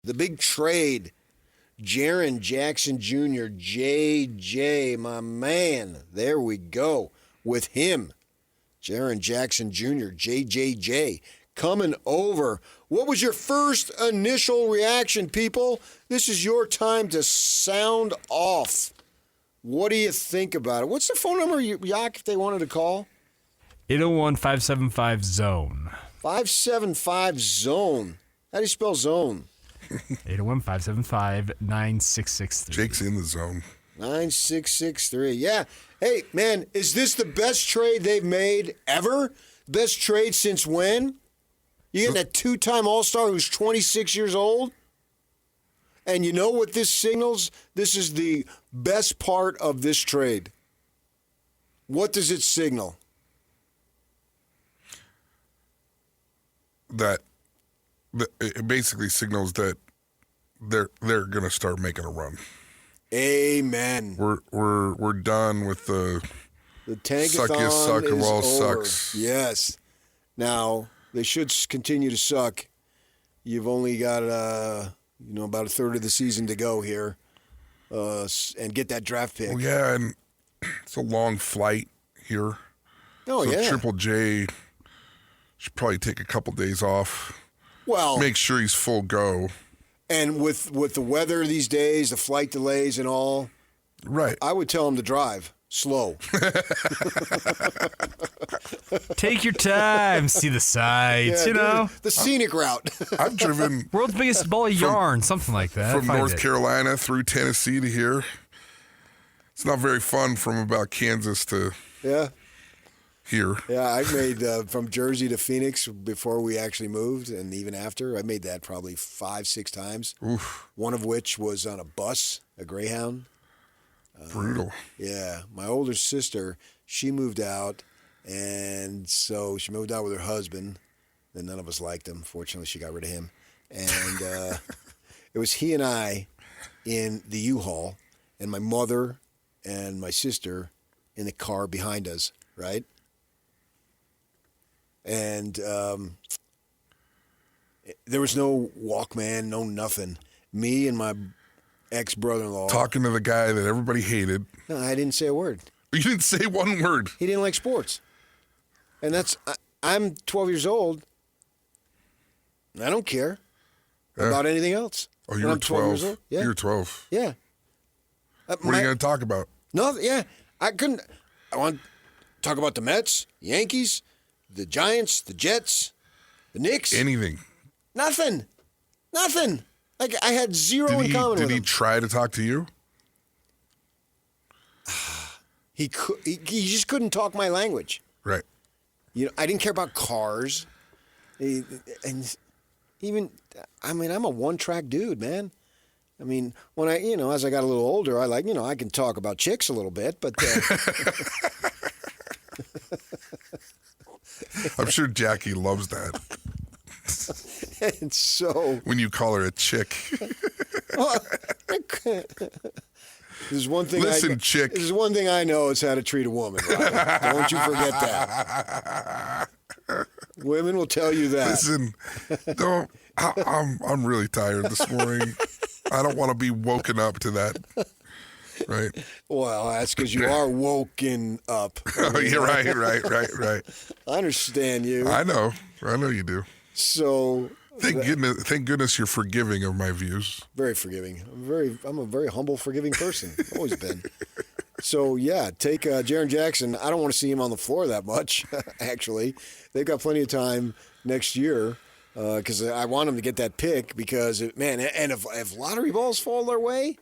The big trade. Jaren Jackson Jr., JJ, my man. There we go with him. Jaren Jackson Jr., JJJ, coming over. What was your first initial reaction, people? This is your time to sound off. What do you think about it? What's the phone number, Yak, if they wanted to call? 801-575-ZONE. 575-ZONE. How do you spell zone? 801-575-9663. Jake's in the zone. 9663. Yeah. Hey, man, is this the best trade they've made ever? Best trade since when? You get that two-time All-Star who's 26 years old? And you know what this signals? This is the best part of this trade. What does it signal? That it basically signals that they're going to start making a run. Amen. We're done with the tankathon suckiest suck of all over. sucks. Yes. Now they should continue to suck. You've only got about a third of the season to go here, and get that draft pick. Well, yeah, and it's a long flight here. Oh, so yeah. Triple J should probably take a couple days off. Well, make sure he's full go. And with the weather these days, the flight delays and all, right? I would tell him to drive slow. Take your time, see the sights, the scenic route. I've driven world's biggest ball of yarn, something like that. From North Carolina through Tennessee to here. It's not very fun from about Kansas to here. Yeah, I made from Jersey to Phoenix before we actually moved, and even after. I made that probably 5-6 times. Oof. One of which was on a bus, a Greyhound. Brutal. Yeah. My older sister, she moved out, and so she moved out with her husband, and none of us liked him. Fortunately, she got rid of him. And it was he and I in the U-Haul, and my mother and my sister in the car behind us, right? And there was no Walkman, no nothing. Me and my ex-brother-in-law. Talking to the guy that everybody hated. No, I didn't say a word. You didn't say one word. He didn't like sports. And I'm 12 years old. And I don't care about anything else. Oh, you were 12 years old? Yeah. You were 12. Yeah. What are you going to talk about? Nothing. Yeah. I want to talk about the Mets, Yankees, the Giants, the Jets, the Knicks. Anything. Nothing. Like, I had zero in common with him. Did he try to talk to you? He just couldn't talk my language. Right. I didn't care about cars. And even, I'm a one-track dude, man. I mean, when as I got a little older, I can talk about chicks a little bit, but... I'm sure Jackie loves that. And so... When you call her a chick. There's one thing Listen, chick. There's one thing I know is how to treat a woman, right? Don't you forget that. Women will tell you that. Listen, don't... I'm really tired this morning. I don't want to be woken up to that. Right. Well, that's because you are woken up. Oh, you're right. I understand you. I know you do. So thank goodness you're forgiving of my views. Very forgiving. I'm a very humble, forgiving person. Always been. So yeah, take Jaren Jackson. I don't want to see him on the floor that much. Actually, they've got plenty of time next year. Because I want them to get that pick because, if lottery balls fall their way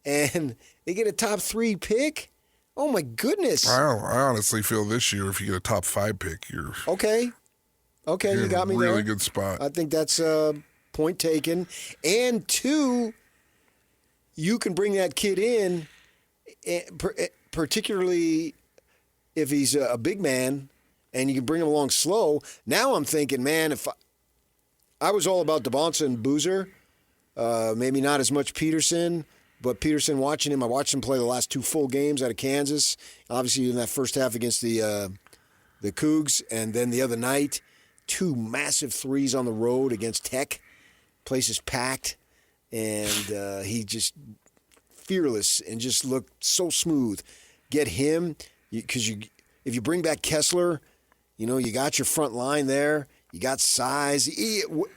and they get a top 3 pick, oh, my goodness. I honestly feel this year if you get a top 5 pick, you're... Okay, you got me really there. Good spot. I think that's point taken. And 2, you can bring that kid in, particularly if he's a big man, and you can bring him along slow. Now I'm thinking, man, if I was all about DeBonsa and Boozer, maybe not as much Peterson, but Peterson, watching him, I watched him play the last 2 full games out of Kansas. Obviously in that first half against the Cougs, and then the other night, 2 massive threes on the road against Tech. Place is packed, and he just fearless and just looked so smooth. Get him, because if you bring back Kessler, you got your front line there. You got size.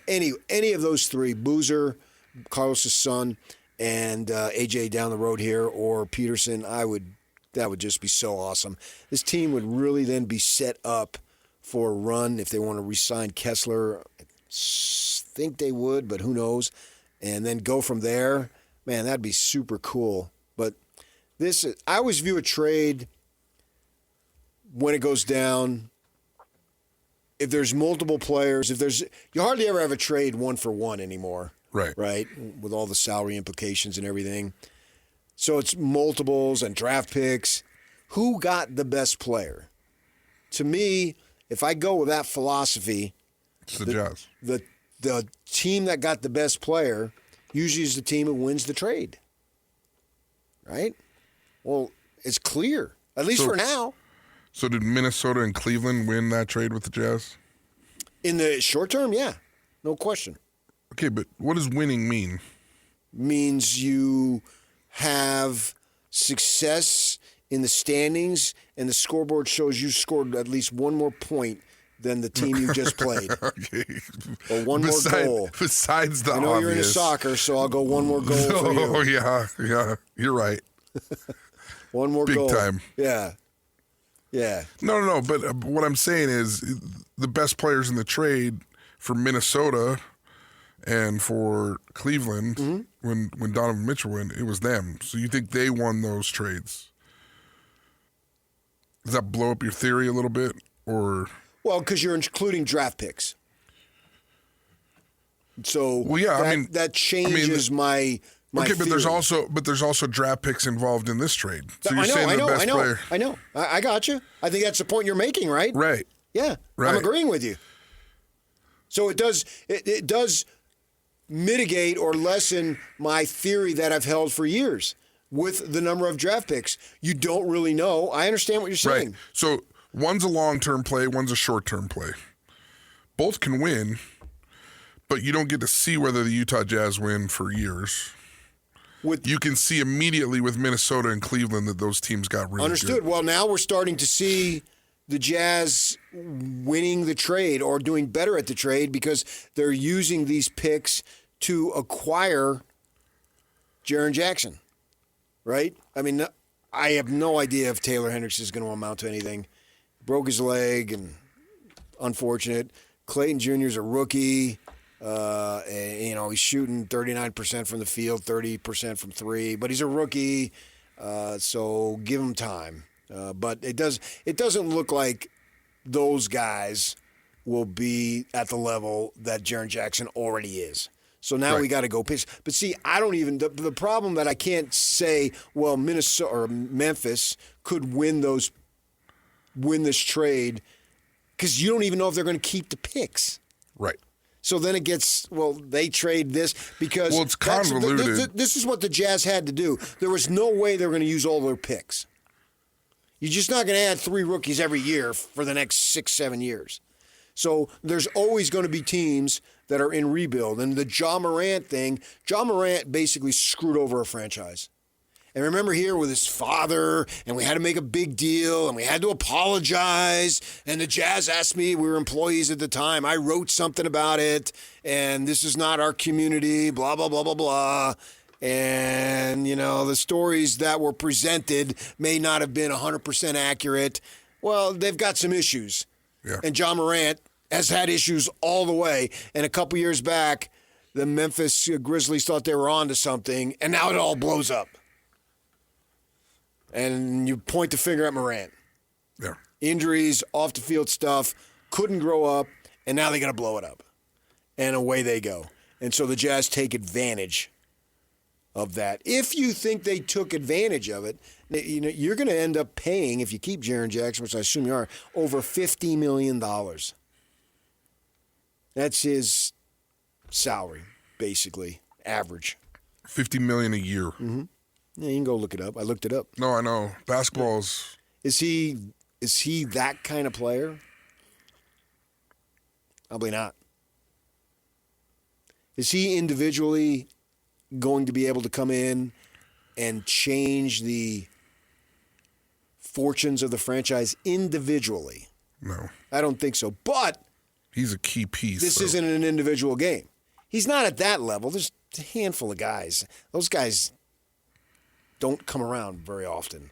Any of those three, Boozer, Carlos' son, and AJ down the road here, or Peterson, that would just be so awesome. This team would really then be set up for a run if they want to re-sign Kessler. I think they would, but who knows? And then go from there. Man, that'd be super cool. But I always view a trade when it goes down. If there's multiple players, you hardly ever have a trade 1-for-1 anymore. Right? With all the salary implications and everything. So it's multiples and draft picks. Who got the best player? To me, if I go with that philosophy, it's the Jazz. The team that got the best player usually is the team that wins the trade. Right? Well, it's clear, at least for now. So did Minnesota and Cleveland win that trade with the Jazz? In the short term, yeah. No question. Okay, but what does winning mean? Means you have success in the standings, and the scoreboard shows you scored at least one more point than the team you just played. Okay. Or one more goal. Besides the I know obvious. you're into soccer, so I'll go one more goal for you. Oh, yeah. You're right. One more goal. Big time. Yeah. No. But what I'm saying is the best players in the trade for Minnesota and for Cleveland, when Donovan Mitchell went, it was them. So you think they won those trades? Does that blow up your theory a little bit, or? Well, because you're including draft picks. So that changes my okay, but theory. there's also draft picks involved in this trade. So I player. I know. I got you. I think that's the point you're making, right? Right. Yeah. Right. I'm agreeing with you. So it does mitigate or lessen my theory that I've held for years with the number of draft picks. You don't really know. I understand what you're saying. Right. So one's a long-term play, one's a short-term play. Both can win, but you don't get to see whether the Utah Jazz win for years. You can see immediately with Minnesota and Cleveland that those teams got really Understood. good. Well, now we're starting to see the Jazz winning the trade or doing better at the trade because they're using these picks to acquire Jaren Jackson, right? I mean, I have no idea if Taylor Hendricks is going to amount to anything. Broke his leg, and unfortunate. Clayton Jr. is a rookie. And, he's shooting 39% from the field, 30% from three, but he's a rookie, so give him time. But it doesn't look like those guys will be at the level that Jaren Jackson already is. So now we got to go pitch. But see, I don't even the problem that I can't say, well, Minnesota or Memphis could win this trade because you don't even know if they're going to keep the picks. Right. So then it gets, they trade this because it's convoluted. This is what the Jazz had to do. There was no way they were going to use all their picks. You're just not going to add 3 rookies every year for the next 6-7 years. So there's always going to be teams that are in rebuild. And the Ja Morant thing, Ja Morant basically screwed over a franchise. And remember here with his father, and we had to make a big deal, and we had to apologize. And the Jazz asked me, we were employees at the time, I wrote something about it, and this is not our community, blah, blah, blah, blah, blah. And, the stories that were presented may not have been 100% accurate. Well, they've got some issues. Yeah. And Ja Morant has had issues all the way. And a couple years back, the Memphis Grizzlies thought they were on to something, and now it all blows up. And you point the finger at Morant. Yeah. Injuries, off-the-field stuff, couldn't grow up, and now they got to blow it up. And away they go. And so the Jazz take advantage of that. If you think they took advantage of it, you're going to end up paying, if you keep Jaren Jackson, which I assume you are, over $50 million. That's his salary, basically, average. $50 million a year. Mm-hmm. Yeah, you can go look it up. I looked it up. No, I know. Basketball's... Is he that kind of player? Probably not. Is he individually going to be able to come in and change the fortunes of the franchise individually? No. I don't think so. But he's a key piece. This isn't an individual game. He's not at that level. There's a handful of guys. Those guys don't come around very often.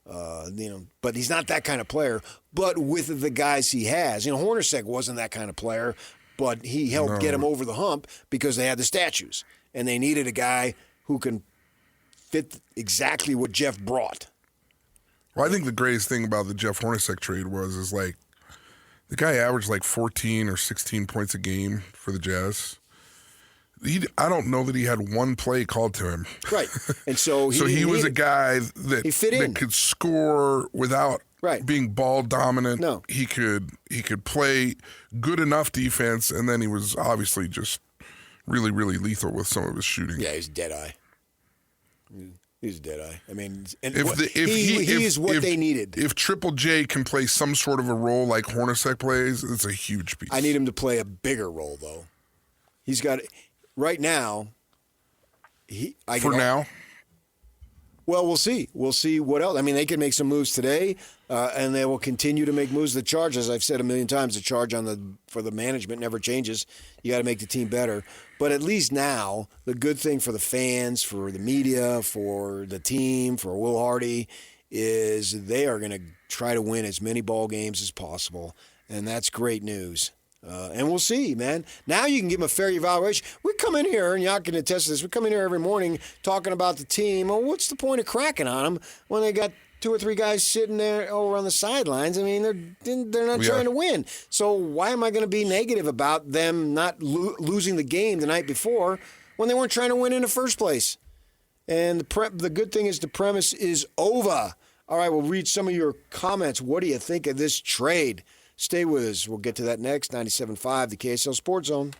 But he's not that kind of player. But with the guys he has, Hornacek wasn't that kind of player, but he helped get him over the hump because they had the statues. And they needed a guy who can fit exactly what Jeff brought. Well, I think the greatest thing about the Jeff Hornacek trade is like the guy averaged like 14 or 16 points a game for the Jazz. I don't know that he had one play called to him. Right. And so he was a guy that could score without being ball dominant. No. He could play good enough defense, and then he was obviously just really, really lethal with some of his shooting. Yeah, he's dead-eye. He's dead-eye. I mean, and he is what they needed. If Triple J can play some sort of a role like Hornacek plays, it's a huge piece. I need him to play a bigger role, though. He's got right now. Now. Well, we'll see. We'll see what else. I mean, they can make some moves today, and they will continue to make moves. The charge, as I've said a million times, the charge for the management never changes. You got to make the team better. But at least now, the good thing for the fans, for the media, for the team, for Will Hardy, is they are going to try to win as many ball games as possible, and that's great news. And we'll see, man. Now you can give them a fair evaluation. We come in here, and y'all can attest to this, we come in here every morning talking about the team. Well, what's the point of cracking on them when they got 2 or 3 guys sitting there over on the sidelines? I mean, they're not trying to win. So why am I going to be negative about them not losing the game the night before when they weren't trying to win in the first place? And the good thing is the premise is over. All right, we'll read some of your comments. What do you think of this trade? Stay with us. We'll get to that next. 97.5, the KSL Sports Zone.